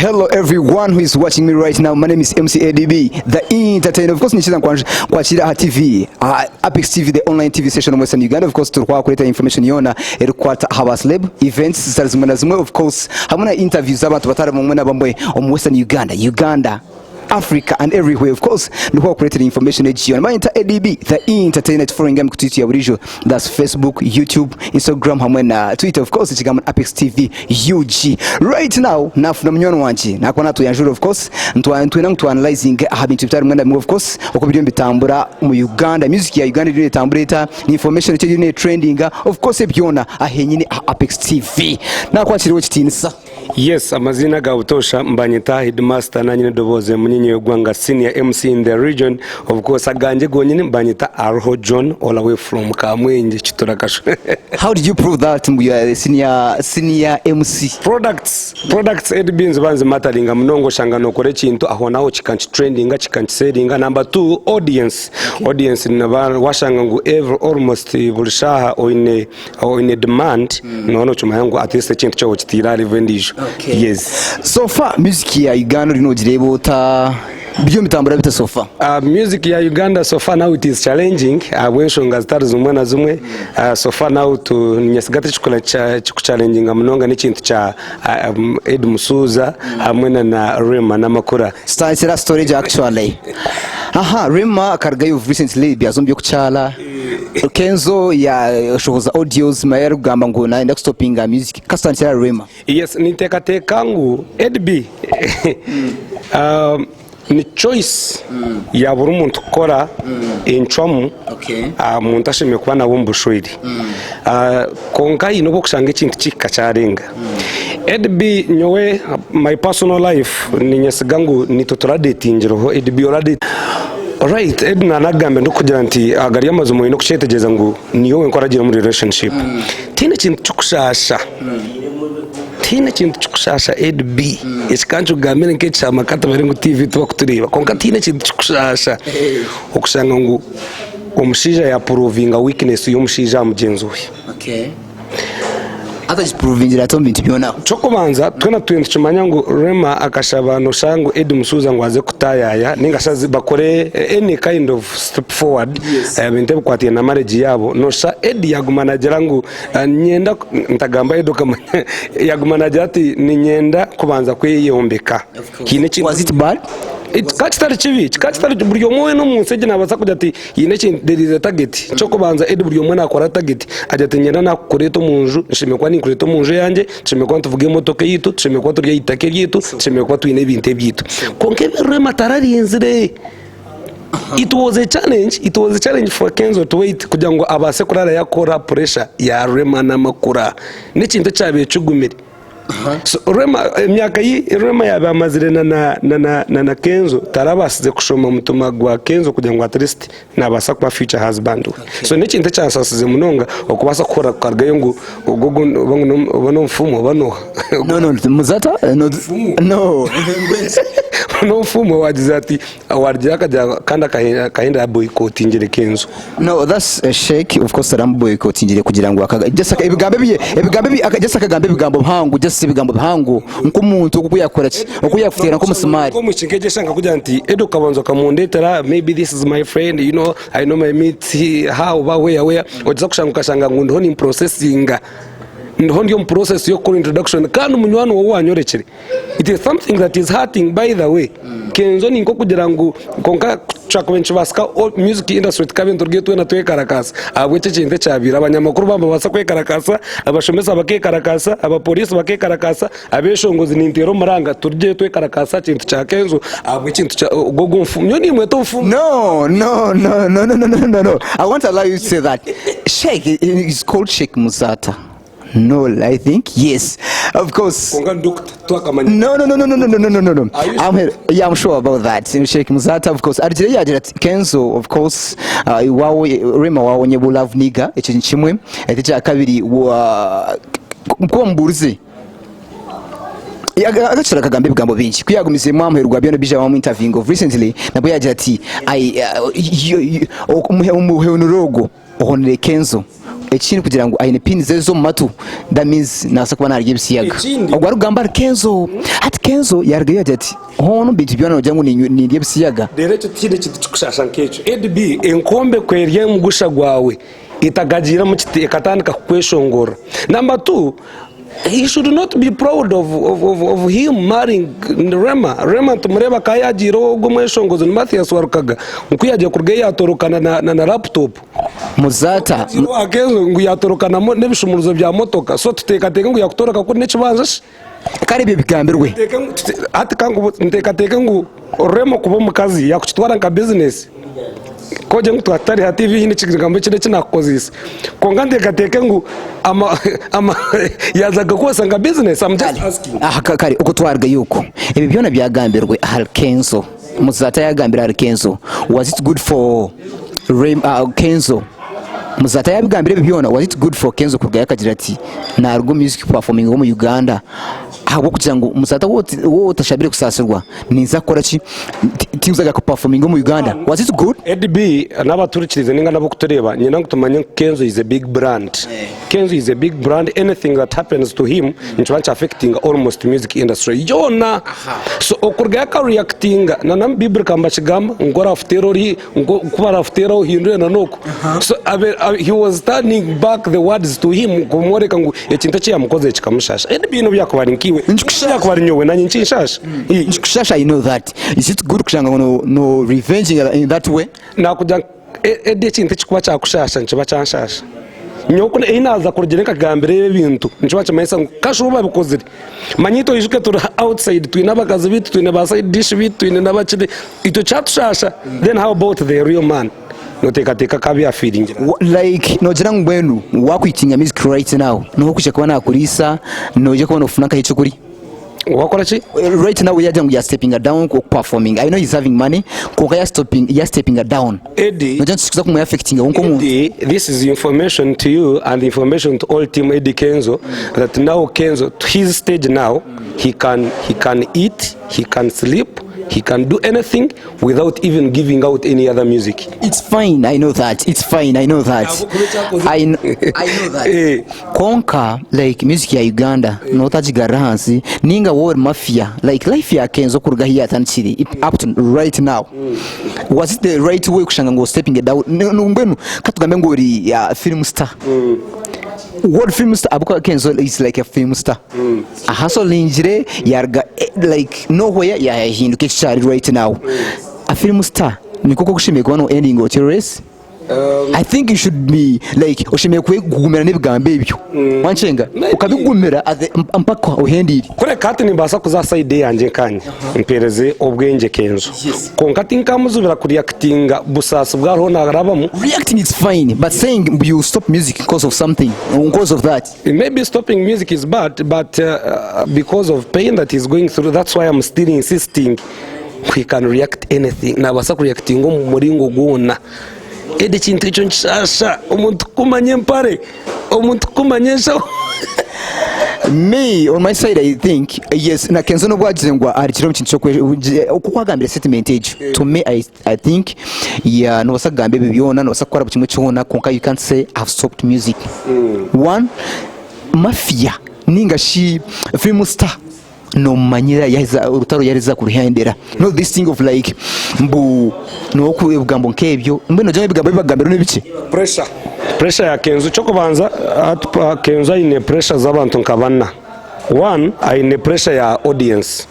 Hello everyone who is watching me right now. My name is MC ADB, the entertainer. Of course, nichiza kwa Chira TV, Apex TV, the online TV station in Western Uganda. Of course, turukwa kuleta information yona erukwata haba celeb events zitarizimwe na zimwe. Of course, hamuna interviews abantu batara mu mwena bamwe on Western Uganda, Africa and everywhere. Of course, nuko created information ejiyo. My ADB, the entertainer, following am kutiti ya burijo. That's Facebook, YouTube, Instagram, hamwe na Twitter. Of course, chigama Apex TV UG. Right now, nafuna mnyono wanchi. Na kwa natu yanjuru, of course, ntu analyzing habintu bitari mwenda mwe, of course, wako bidiyo mbitambura mu Uganda. Music ya Uganda dine tambureta, ni information eche dine trending. Of course, ebiona ahenyini Apex TV. Na kwa chiriwe chitinisa. Yes, amazina ga utosha mbanyita headmaster na nyine doboze munyinyi yogwanga senior MC in the region. Of course aganje gonyine mbanyita Arho John all away from Kamwenje Chiturakasho. How did you prove that you are senior MC? Products edbins banze mataringa mnongo shangano kore chintu aho naho chikanchi trendinga chikanchi sellinga. Number 2 audience nabana washanga ngu almost bulishaha or in a demand no chuma yangu at least chintu cyo chitira revendisho. Okay. Yes. So far music ya Uganda rino jirebo ta biyo mitambura bita so far. Music ya Uganda so far now it is challenging. Wenshonga zitari zumwe na zumwe. So far now to nyasigate chukula challenging mnonga ni chintu cha Ed Musuza hamwe na Rema na Makura. Start storage actually. Rema akargayo recently byazombi kuchala. Kenzo ya shows audios mayeru gamba ngo na index stopping music. Kastanira Rema. Yes, niteka ngu Edb. Ni choice ya buri muntu kora enchwamu muntu ashimye kuba na bombushwiri konka ino bokushanga ikintu kikacarenga Edb nyowe my personal life ni nyesigangu nitotora datingiroho Edb already right Edna nagambe ndokugira nti agari amazumo ino kucetegeza ngo niyo wenkoragira muri relationship tine kintu cyukushasha Edb isikancu gamene nke cyama kata bari ngo TV tuba kutureba konka tine kintu cyukushasha okushanga ngo omushija ya provinga weakness yo mushija mugenzi we. Ata proving that tombi tibiona choko banza twena twende chimanya ngo Rema akashabano shango Ed Musuza ngo aze kutayaya ningashazi bakore any kind of step forward. Binte kwatiye na marriage yabo no sha Ed yagumanagera ngo nyenda ntagamba Ed kama yagumanagera ati ni nyenda kubanza kweyombeka kine ki was it bad kachitari chivi kachitari buryo mwe no munsege nabaza kujya ati yine ki there is a target cyo kubanza Ed buryo mwe nakora target ajya nyenda nakureto munju nshime kwa nikureto munju yanje nshime kwa tuvuge motoka yitu nshime kwa turya itake yitu nshime kwa twine binte byitu konke Rema tararinzire. It was a challenge for Kenzo to wait kugira ngo abase kurara yakora pressure ya Rema na Makura n'ikintu cyabe cyugumire. So Rema myaka yi Rema yabe amazire na Kenzo tarabasize kushoma mutuma gwa Kenzo kugira ngo at least nabasa kuba future husband. So n'ikintu cyasasize munonga okubasa gukora kargayo ngo bono mfumo bano no muzata no no mfumo wagize ati awarjya kanda kahinda boycottingire Kenzo. No, that's a shake. Of course aram boycottingire kugira ngo just ibigambe just akagambe ibigambo bhangu just ibigambo bhangu nkumuntu kukuyakora okuyafutera nko musumari ko mukingeje shanga kugira nti Edo kabanzo kamundetera maybe this is my friend, you know, I know my meet how where oza kushanga kashanga ngo ndiho ni processing ndiho ndiyo process yo call introduction kandi munywano wo wanyorekere. It is something that is hurting by the way. Kenzo ninko kugira ngo konka chakobenchi baska music industry kabento rgetu na twekarakasa abwece cinte cyabira abanyamakuru bamba basa kwekarakasa abashomesa bakekarakasa abapolisi bakekarakasa abeshongozi nintero maranga turje twekarakasa cinte cya Kenzo abwece cinte gogo mfumyo ni mweto mfumu. No. I want to allow you to say that Sheikh is called Sheikh Musata. No, I think yes, of course. No. I'm sure about that. Sheikh Musata, of course. Kenzo, of course. Rema wawe nyebu love nigga. Echinchimwe. Eticha kabiri wa mburuzi. Agacira kagambe bigambo binshi kuyagumize mwamherwa byano bija wa interviewing of recently nabo yagira ati umuhe unurogo ohonere Kenzo ekindi kugira ngo ayine pin zezo mu matu that means nasa kuba narye bisiyaga ubwo arugamba Kenzo ati Kenzo yargaye ati hono bitu byona ujya ngo ni bisiyaga rero cyo kindi kitukushasha nkecho edb enkombe kwerye mu gusha gwawe itagagira mu kiti ikatandika kweshongora number 2 he should not be proud of him marrying Rema tumureba kayagiro ubwo mweshongozo ni Mathias Warukaga nkuyaje kurge yatorokana na laptop muzata Kenzo ngo yatorokana n'ibishumuruzo bya motoka so tutekateka ngo yakutoroka ko nekibanza kari byo bigambirwe ati kangu ntekateka ngo Rema kuba mukazi yakutwara nka business koje ngo twatari ha TV hini kigambo kire kinakozisa ko ngande gateke ngo ama yazaga kwasanga business I'm just asking kari uko twarga yuko ibi byona byagambirwe Kenzo muzata yagambira Kenzo was it good for Kenzo muzata yabigambira byona was it good for Kenzo kurga yakagira ati narwo music performing wo mu Uganda ahubwo kugira ngo muzata wo utashabire kusasirwa niza kora ki tiuzaga ku performing wo mu Uganda was it good edb n'abaturikirize ninga nabo kutureba nyina ngutumanye Kenzo is a big brand Kenzo is a big brand anything that happens to him it's affecting almost music industry yona so okurga yaka reacting na nam bible kamba kigamba ngora afterori kuba aftero hindwe na noko so he was turning back the words to him kumoreka ngo ekintu cyamukoze kikamushasha edb no byakwarinkiwe nshikushaka kwari nyowe nanyi nshishasha nshikushasha you know that is it good kushanga no revenging in that way nakuja ede kintu kikuba cyakushasha nkiba cyanshasha nyoko inaza kurugereka gambere ibintu nkiba cyamesa kashuba bikozire manyito yishuke turi outside twina bagazi bitu twina ba side dish bitu twina nabakide ito cyatushasha then how about the real man no teka kabi feeling like no jira ngwenu wakwitinga music right now no kushaka kuba nakurisa no je kubona ufunaka hicho kuri wakora chi right now we are stepping down performing I know he's having money koka stepping down Eddie no just kuza kumu affecting wonko mu this is information to you and information to all team Eddie Kenzo that now Kenzo to his stage now he can eat, he can sleep, he can do anything without even giving out any other music. It's fine, I know that. It's fine, I know that. I know that. Konka like music ya Uganda no tajigara hansi ninga war mafia like life ya Kenzo kuruga hiya tanchiri up to right now. Was it the right way kushanga ngo stepping it down ngwenu katugambe ngo uri ya film star. What film star abuka Kenzo is like a film star. Ahaso linjire yarga like nowhere ya hinduke cyari right now. A film star nikoko gushimye kubona ending of race. I think it should be like ushimye kugumera n'ibgambe ibyo wanchenga ukabigumera mpaka uhendiri kure kati nimbasa kuza side yanje kanya mpereze obwenge Kenzo konkati nkamuzubira kuri actinga busasa bwaro nagarabamo reacting is fine but saying you stop music because of something because of that maybe stopping music is bad but because of pain that he's going through that's why I'm still insisting we can react anything nabasa reacting ngo muringo gona ede kintu cyo nshasha umuntu kumanye mpare umuntu kumanye sha me on my side I think yes na Kenzo no bwagize ngo ari kiro kintu cyo kwagambira statement age to me I think yeah no basagambe bibiyona no basakora kimwe cyona konka you can't say I've stopped music one mafia ninga shi film star no manyira yaza urutaro yariza kuruhendera no this thing of like mbu no kubigambo nkebyo mbeno je bigambo bibagambiro n'ibiki pressure ya Kenzo cyo kubanza atpa Kenzo ine pressure z'abantu nkabana one ine pressure ya audience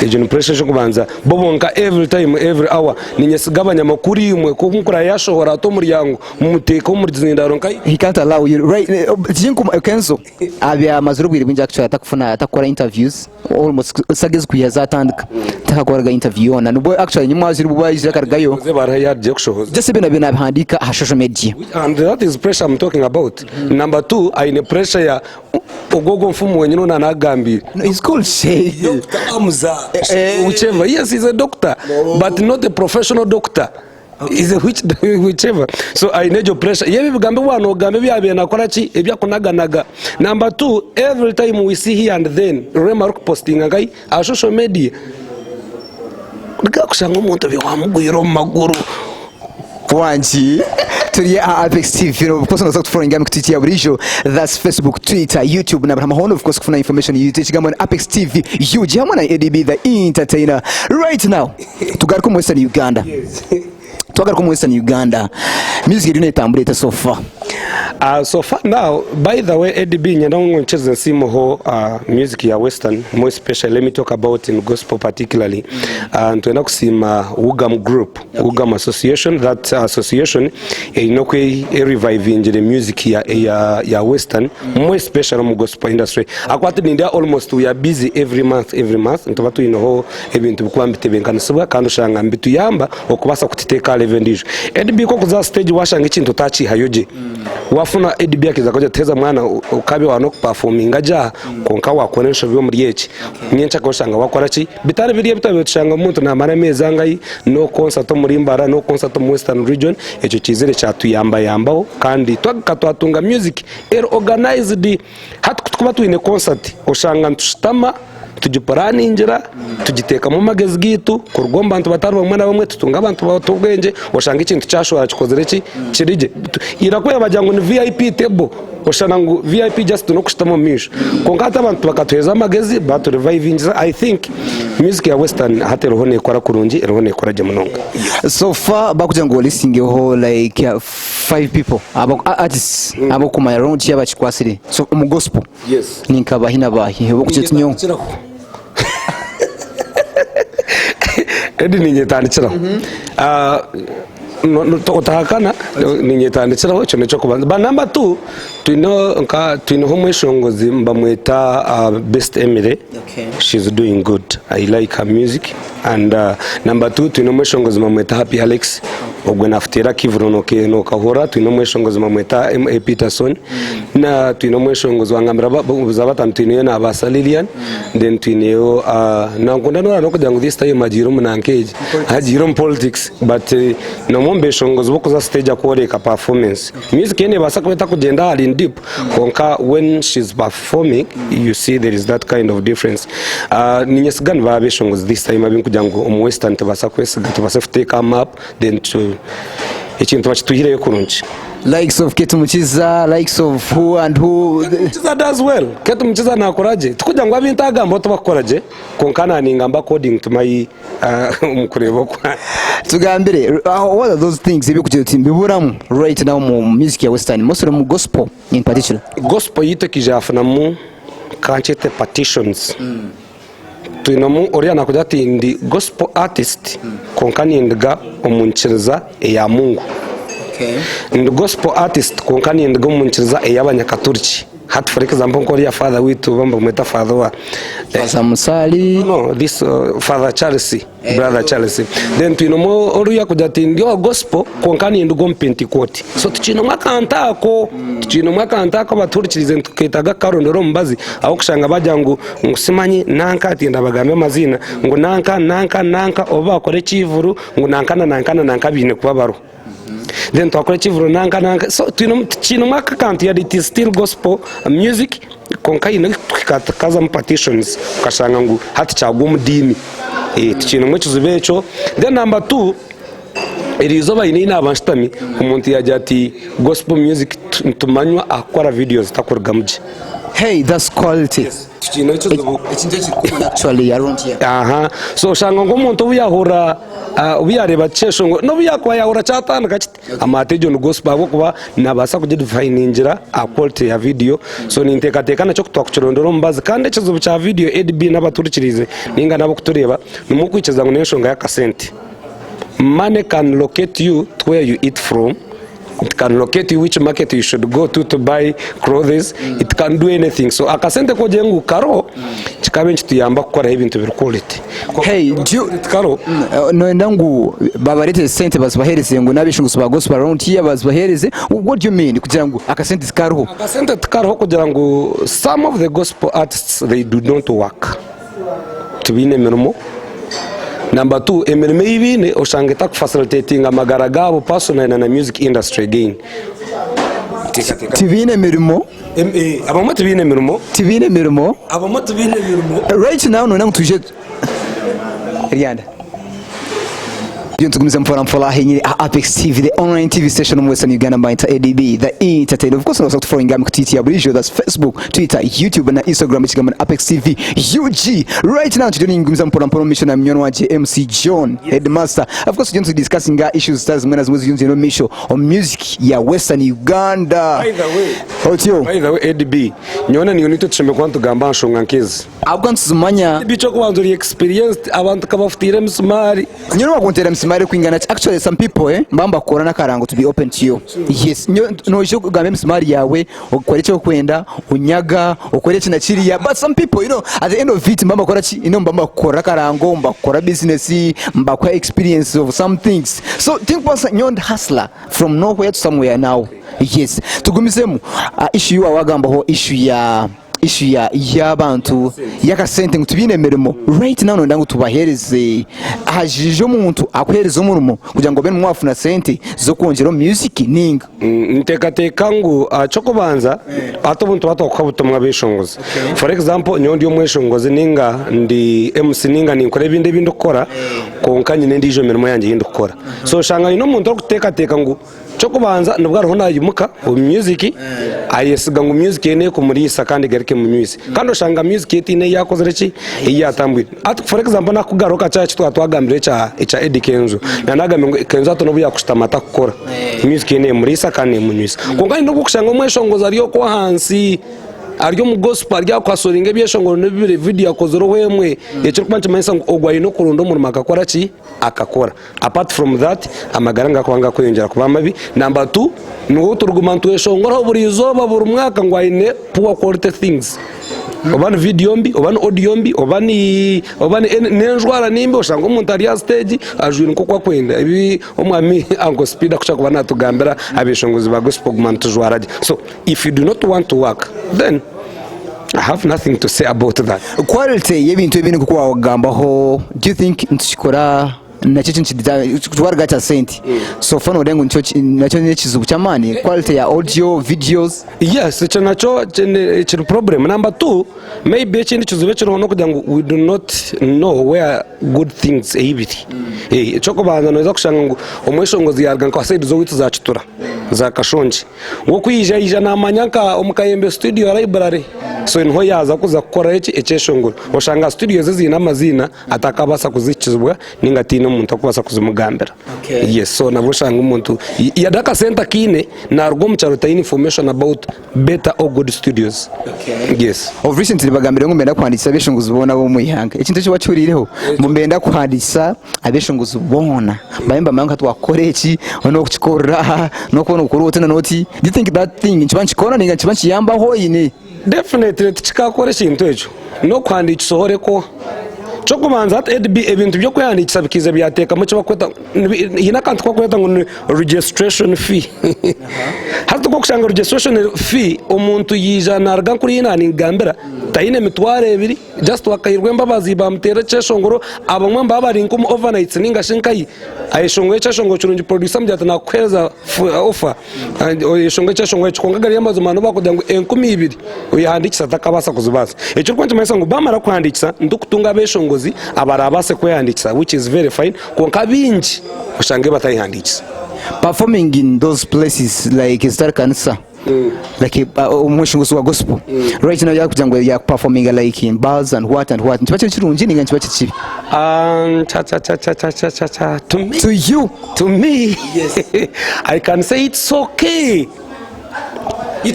ejeni pressure cyo kubanza bobonka every time every hour ninyesigabanya makuru imwe ko mukura yashohora to muryango mumuteka mu rizindaro nkai he can't allow you right jinko Kenzo abya mazuru bwiri bwinja actually atakufuna atakora interviews almost sageze kuyazatandika takakoraga interview ona nubwo actually nyuma aziri bubayije kargayo zebara yaje kushohoza just bina handika ha social media and that is pressure I'm talking about number 2 aine pressure ya ogogo mfumu wenyino na nagambira it's called Sheikh Dr. Amza whichever yes he's a doctor but not a professional doctor is a whichever so I need your pressure yebi bigambe wano gambe byabe nakora ki ebyakunaganaga number 2 every time we see here and then remark posting ngai a social media ndikakushanga umuntu byo wamugwiro maguru wanji turi Apex TV of course nazo tuforinga mukutitia burisho that's Facebook Twitter YouTube na brahma of course kufuna information youtube kama Apex TV huge hamwe na ADB the entertainer right now tugaruka mu Western Uganda. Tugaruka mu Western Uganda music iri netambuleta so far. So far now, by the way, ADB nyandongo ncheza nsimo ho music ya Western, more especially let me talk about in gospel particularly. Tuenda kusima Ugam Group, Ugam Association, that association inokwe revive in the music ya Western, more especially mu gospel industry. Akwati nindia almost we are busy every month. Ntubatu inoho ebintu bukwambite benkanisiba kandi ushanga mbitu yamba okubasa kutiteka levendijo. ADB ko kuza stage washanga ikintu tachi hayoje. Wafuna ADB akiza koja teza mwana ukabe wano performing aja konka wakoresha byo muri yeki nyencha ko shanga wakora ki bitare biriye bitabe muntu na mara meza ngai no concert muri mbara no concert mu Western region eco kizere cyatu yambaho kandi twakatunga music organized hat kuba tuine concert ushanga ntushitama tujipara ninjira tugiteka mu magezi gitu kurugomba abantu batari bamwe na bamwe tutunga abantu batubwenge washanga ikintu cyashobora kikozere ki kirije irakoye bajyango ni VIP table oshana ngo VIP just no kushitamo misho konkata abantu bakatweza amagezi batu reviving. I think music ya Western haterohone kwara kurungi erohone koraje munonga so far bakuja ngo listing ho like 5 people abo artists abo kuma around ya bachikwasire so mu gospel yes ninkabahina bahi bo kuchetunyo edi ninyetandikira no totakana ninyetandikira cyo necho kubanza ba number 2 twino ho mweshongozi mbamweta Best Emily. Okay, she's doing good, I like her music. And number 2 twino mweshongozi mbamweta Happy Alex ogwe naftera kivrono ke no kahora twino mweshongozi mbamweta MA Peterson na twino mweshongozi wangambira bazabata twino na abasalilian then twino na ngondano no kujya ngo this time ajiro munankeje ajiro politics but no mombe shongozi bokuza stage akoreka performance music yene basa kweta kugenda ali deep konka when she's performing you see there is that kind of difference. Ninyesigan babe shongozi this time abin kujya ngo mu Western tebasa kwesa tebasa take come up then to ikintu bachituhire yo kurunji likes of Ketu Mukiza, likes of who and who Mukiza does well. Ketu Mukiza nakoraje tukujya ngo abintagambo tubakoraje konkana ningamba according to my umukurebo kwa tugambire what are those things ibi kujya timbiburamu right now mu music ya Western mostly mu gospel in particular gospel yitekije afana mu kanchete petitions twinomu oriya nakujya ati ndi gospel artist konkani ndiga omunchiriza ya Mungu. Okay, ndi gospel artist konkani ndiga omunchiriza y'abanyakaturiki hat for example nkori ya father witu bamba mweta father wa Musali no this father Charles brother Charles then twinomu oriya kujya ati ndio gospel konkani ndigo Pentecost so tuchino mwakanta ko baturikirize tuketaga karondoro mbazi aho kushanga bajyango ngusimanye nanka ati ndabagambe amazina ngo nanka obakore kivuru ngo nanka bine kubabaro then twakore kivuru nanka so tuchino mwakanta ya it is still gospel music konka ino tukakaza mu petitions kashanga ngo hati cyagwa umudini tuchino mwechuzubecho. Then number 2 irizoba ine n'abashitami umuntu yajya ati gospel music tumanywa akora videos takorga muji. Hey, that's quality. Actually around here. So shanga ngo umuntu uyahura uyareba cesho ngo no buyakwa yahura cyatana gakiti amatejo no gospel abo kuba nabasa kujya define injira a quality ya video so nintekateka nacyo twakucirondoro mbazi kandi cyo cya video ADB n'abaturikirize ninga nabo kutureba numukwikiza ngo neshonga ya kasenti. Money can locate you to where you eat from. It can locate you which market you should go to buy clothes. It can do anything. So akasente ko jengu karo chikabe ntiyamba gukora ibintu biri quality. Hey, karo no ndangu babarete sente bazibahereze ngo nabishinguso ba gospel around here bazibahereze. What do you mean kugira ngo akasente karo? Akasente karo kugira ngo some of the gospel artists they do not work to be nemermo. Number 2, emirimo y'ibine ushanga facilitating amagara gabo personal na music industry again. Tibine mirimo abamo tibine mirimo right now no tuje Rianda Byo tugumiza mfora henye Apex TV, the online TV station in Western Uganda by ADB, the entertainer. Of course, also following Gam TT Abrisho, that's Facebook, Twitter, YouTube and Instagram chigama Apex TV UG. Right now today ngumza mfora mission na mnyono wa MC John, headmaster. Of course, we're discussing issues stars mwana zimwe ziyunze no mission on music ya Western Uganda. By the way, ADB, nyona ni unito tushemekwa ntugamba nshonga nkezi. Abwo nsuzumanya Bicho kubanzuri experienced abantu kabafutira msumari. Nyono wakontera msimari kwingana actually some people mbamba korana karango to be open to you. Yes, no isho kugambe msimari yawe ukore cyo kwenda unyaga ukore kina kiriya, but some people at the end of it mbamba kora ki mbamba kora karango mbamba kora business mbamba kwa experience of some things. So think was nyond hustler from nowhere to somewhere now. Yes, tugumizemu issue wagamba ho issue y'abantu yakasente ngutubine meremo right now ndangu tubahereze hajijo umuntu akwereza umurimo kugira ngo bene mwafuna sente zo kongera music ninga ntekateka ngo cyo kubanza ato buntu batokabutumwa bishongoza. For example nyondi umweshongoze ninga ndi MC ninga ninkore binde bindukora konkanye ndijo merimo yanjye yindukora. So shanga ino muntu okutekateka ngo cyo kubanza nubwo ariho nayimuka music ayesiga ngo music yene ko muri isa kandi garike mu music kandi ushanga music yetine yakoze reki iyatambwira at for example nakugaruka cyacu twagambire cha Eddie Kenzo nanagambe ngo Kenzo atonobu yakushitamata gukora music yene muri isa kandi mu music konga ndo gukushanga umweshongoza ariyo ko hansi aryo mu gospel rya kwasoringa byeshongoro n'ibire video yakozoro wemwe yecyo kumanca mayisa ngo ogwaye no kurundo mu makakora ki akakora. Apart from that amagaranga kwanga kwiyongera kuba mabi. Number 2 nuko turugumantu yeshongoro buri izoba buri mwaka ngo ayine poor quality things. Obana video mbi, obana audio mbi, obana nenjwara nimbe ushanga umuntu ari ya stage ajwira nko kwa kwenda ibi omwami ango speed akushaka kubana tugambira abeshongozi ba gospel gumantu jwara. So if you do not want to work, then I have nothing to say about that. Quality y'ibintu ibintu kuko wagambaho, do you think ntikora nacho twaraga cha senti so fano rengo nacho nechizubu chamani quality ya audio videos? Yes, it's a problem. Number 2 maybe chindi chizube chino no kugira ngo we do not know where good things ibiti choko banza noza kushanga ngo omweshongozi yarga kwa side zo witu za chitura za kashonji wo kuyija na manyaka omukayembe studio library so inho yaza kuza gukora echeshongoro oshanga studio zizina amazina atakabasa kuzikizubwa ningatino umuntu akubasa kuzimugambira. Yes, so nabushanga umuntu yadaka center kine na rwo mucyaro ta information about better or good studios. Yes, of recently bagambira ngo mbenda kwandisa abeshongozi ubona bo muyihanga ikintu cyo wacurireho mu mbenda kwandisa abeshongozi ubona bayimba manga twakoreki ono kukikora no kubona ukuru utena noti. Do you think that thing nchibanchikona ninga nchibanchiyamba ho yine? Definitely tikakora ikintu ejo no kwandika sohore ko cyo kubanza at ADB ibintu byo kwandikisa bikiza byateka mu cyo bakweta hina kantu kwakweta ngo registration fee. Hato ko kushanga registration fee umuntu yijana arga kuri inani ngambira tayine mitware ebiri just wakayirwe mbabazi bamutera cyeshongoro abamwe mbabari nko overnight ninga shinkai ayishongwe cyeshongoro cyurungi producer mbyata nakweza offer ayishongwe cyeshongoro cyongagari yamazo mano bakugira ngo 12 uyihandikisa takabasa kuzubaza icyo kwanje mayisa ngo bamara kwandikisa ndukutunga beshongozi abarabase kwandikisa which is very fine konka binji ushange batayihandikisa. Performing in those places like Star Kanisa like umushunguzi wa gospel right now yakujango ya performing like in bars and what ntibache kirungi ninga ntibache kibi to me yes I can say it's okay.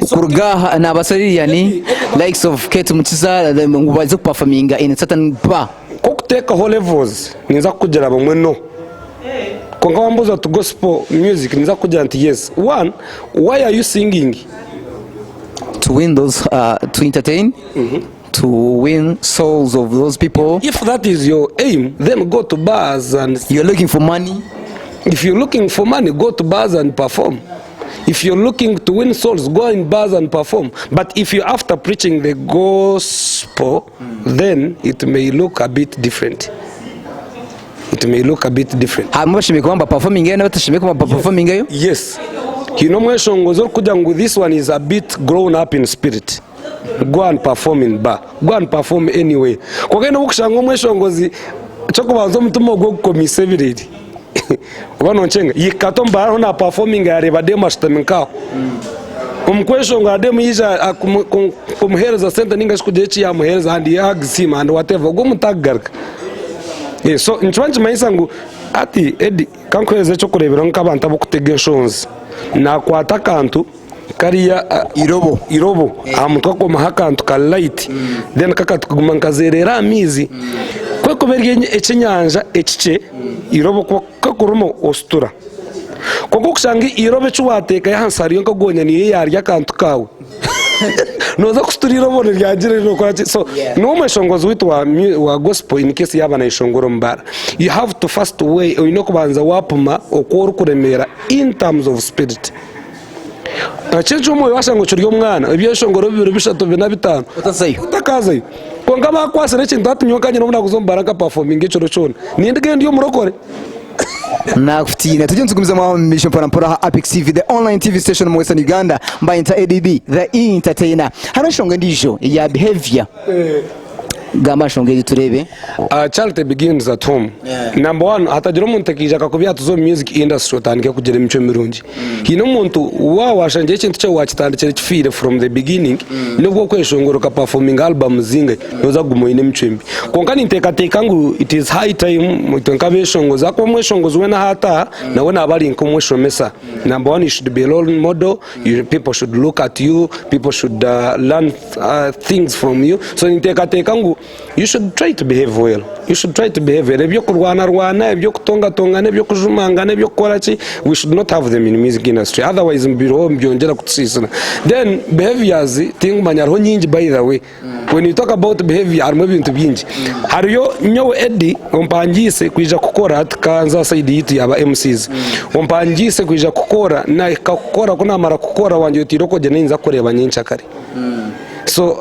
Kurgaha na basari yani likes of Kate Mukiza ngubaze performing in certain bar kokuteka whole levels niza kugera bamwe no konga wambuza to gospel music niza kujya anti yes. One, why are you singing? To win those to entertain, to win souls of those people. If that is your aim, then go to bars and you're looking for money. If you're looking for money, go to bars and perform. If you're looking to win souls, go in bars and perform. But if you're after preaching the gospel, then it may look a bit different. It may look a bit different. Performing yes. You know this one is a bit grown up in spirit. Go and perform in bar. Go and perform anyway. ubano nchenga yikato mbaraho na performing yareba demo ashitamenkaho umkwesho ngo ademu yija kumuhereza sente ninga shikujechi ya muhereza handi yagisima and whatever go mutagaruka so nchwanchi mayisa ngo ati Eddie kankweze cyo kurebera nk'abantu abo kutegeshonze nakwata kantu kariya irobo amutwa ko mahakantu ka light then kakatuguma nkazerera amizi kweko berye ekinyanja ekice irobo kakurumo ostura koko kushanga irobe cyuwateka yahansariyo nkagonya niye yarya kantu kawe noza kusturira bone ryagire no kwa so no mweshongozo witu wa gospel in case yaba na ishongoro mbara you have to first way kubanza wapuma okora kuremera in terms of spirit chencho moyo washango cyuryo mwana ibyo shongoro bibiri bishatu bina bitanu utakazayo konga bakwasere kintu atinyokanye no muna kuzombara ka performing icyo cyone ninde ndiyo murokore nakufitiye tujye nzugumiza mu mission parampora Apex TV the online TV station mu Western Uganda by ADB the entertainer hano shonga ndijo ya behavior gama shonga turebe charity begins at home number 1 hatagira umuntu akija kakubya tuzo music industry utandike kugera imico mirungi hino umuntu washanje ikintu cyo wakitandikira kifire from the beginning nubwo kweshongoro ka performing album zinga noza gumoyine micembi konka niteka ngo it is high time mutonka beshongo zako mweshongo wena hata nawe nabali nkomweshomesa number 1 you should be a role model people should look at you people should learn things from you so niteka ngo you should try to behave well you should try to behave well ebyo kurwana ebyo kutonga nebyo kujumanga nebyo korachi we should not have them in music industry otherwise mbiro byongera kutsisana then behaviors thing manyaro nyingi by the way when you talk about behavior arimo bintu byingi hariyo nyowe Eddie umpangise kwija gukora kanza side yitu yaba MCs umpangise kwija gukora na gukora kunamara gukora wanje utiroko je ninza kureba nyinshi akari so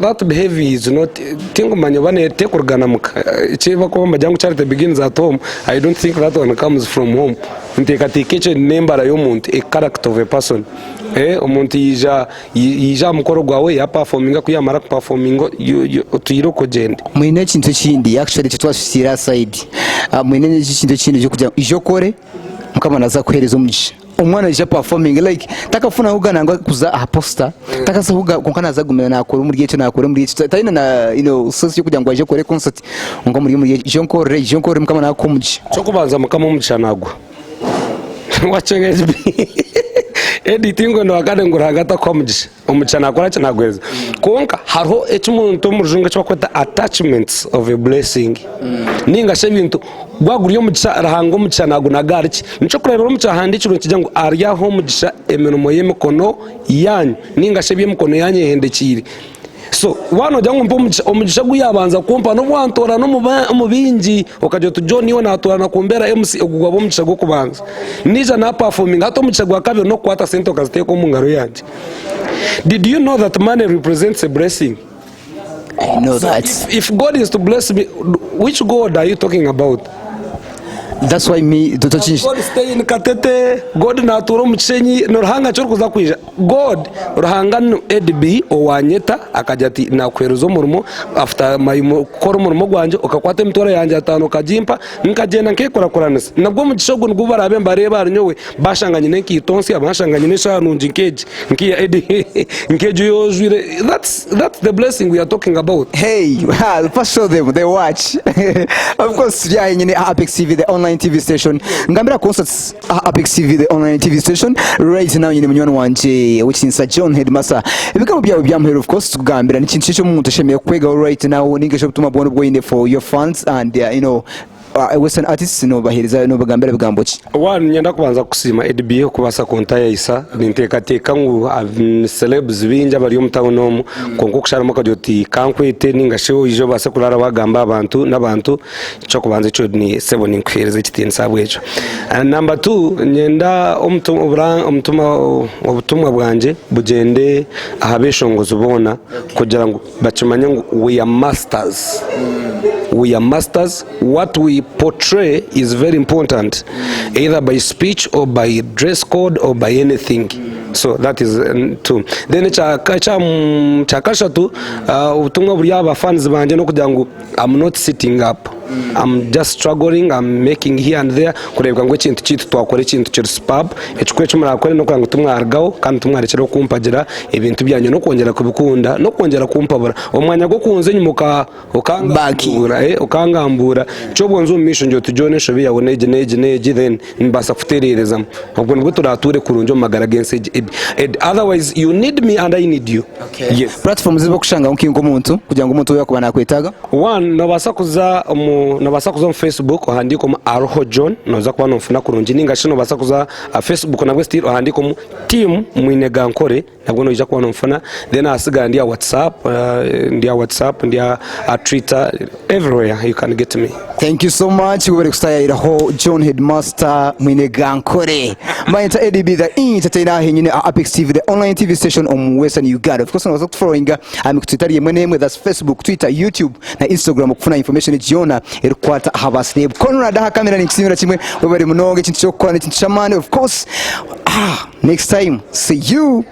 that behavior is not tingo manyo bane tekurgana muka cheva ko majyangu charity begins at home I don't think that one comes from home nteka tikeche nembara yo muntu a character of a person umuntu yija mukoro gwawe ya performing kuyamara performing utiro ko gende mwine kintu kindi actually cyo twashira side mwine kintu kindi cyo kujya ijo kore mukamana za kuhereza umugisha umwana je performing like takafuna hugana ngo kuza poster takasa huga konkana za gumena nakora muri gice nakora muri gice tayina na sosi kugira ngo aje kore concert ngo muri je nkore mukamana nakomugisha cyo kubanza mukama umugisha nagwa wacengeze editing ngo wakade ngo hagata komugisha umugisha nakora cyo nagweza konka hariho ekimuntu murujunga cyo kwata attachments of a blessing ninga shebintu gwaguriyo mugisha rahango mugisha nago nagariki nico kureba umugisha handikiro kijya ngo arya ho mugisha emenumo yemekono yanyu ninga shebye mukono yanye hendekiri so wano jangu umugisha guyabanza kumpa no bwantora no mubingi okaje tu John niwe natora na kumbera MC ogugwa bo mugisha go kubanza nija na performing hato mugisha gwa kabyo no kwata sento kazite ko mungaro yanje. Did you know that money represents a blessing? I know so that if God is to bless me, which God are you talking about? That's why me Dr. Chinch God stay in katete God na turo muchenyi no ruhanga cyo kuza kwija God ruhanga no EDB owanyeta akajati na kweruzo murimo after my koro murimo gwanje okakwate mtora yanje atano kajimpa nkagenda nkekora koranese nabwo mu gishogo ngo barabe bareba nyowe bashanganye neki tonsi abashanganye neshanu nkeje nkiya EDB nkeje yojwire that's the blessing we are talking about. Hey, first show them they watch of course yeah nyine Apex TV the online TV station ngambira concerts Apex TV the online TV station right now nyine munywana wanje which is John Headmaster ibikamo byawe byamhero of course tugambira n'ikintu cyo umuntu ashemeye kwega right now ningesho bituma bwone bwo for your fans and you know Western artists no bahiriza no bagambira bigamboki one nyenda kubanza kusima EDB kubasa konta yisa ninteka ngo celebs binja bari umutawonomo konko kusharamo kadoti kankwete ningasho ijo basa kurara bagamba abantu n'abantu cyo kubanza cyo ni 7 inkwirize kitensabwe bwejo and number 2 nyenda ubutumwa bwanje bugende ahabeshongozo ubona kugira ngo bacumanye ngo we are masters. We are masters. What we portray is very important, either by speech or by dress code or by anything. So that is two. Then chakasha tu ubutumwa buri aba fans banje no kugira ngo I'm not sitting up. I'm just struggling, I'm making here and there kurebwa ngo ikintu kitu twakora ikintu cyo superb ekikwe cyo murakore no kwanga tumwargaho kandi tumwarekera kumpagira ibintu byanyu no kongera kubikunda no kongera kumpabura umwanya go kunze nyumuka ukangambura cyo bonzo umisho njo tujonesho biyawo neje then mbasa kuterereza ubwo nibwo turature kurunjo magara against otherwise you need me and I need you. Yes, platform zibo kushanga nkingo muntu kugira ngo umuntu yakubana kwetaga one nabasa kuza mu Facebook handiko mu Aroho John noza kubana mfuna kurunji ningasho nabasa kuza Facebook nabwo still handiko mu team Mwinegankore nabwo noja kubana mfuna then asiga ndia WhatsApp ndia Twitter everywhere you can get me. Thank you so much. We were excited Aroho John Headmaster Mwinegankore Mainta ADB the entertainer hinyine Apex TV the online TV station on Western Uganda. Of course I was following I'm Twitter yemwe that's Facebook, Twitter, YouTube na Instagram kufuna information jiona erikwata habasne Conrad ha kamera nikimira kimwe we bari munonge kintu cyo kwana kintu chamane. Of course next time see you.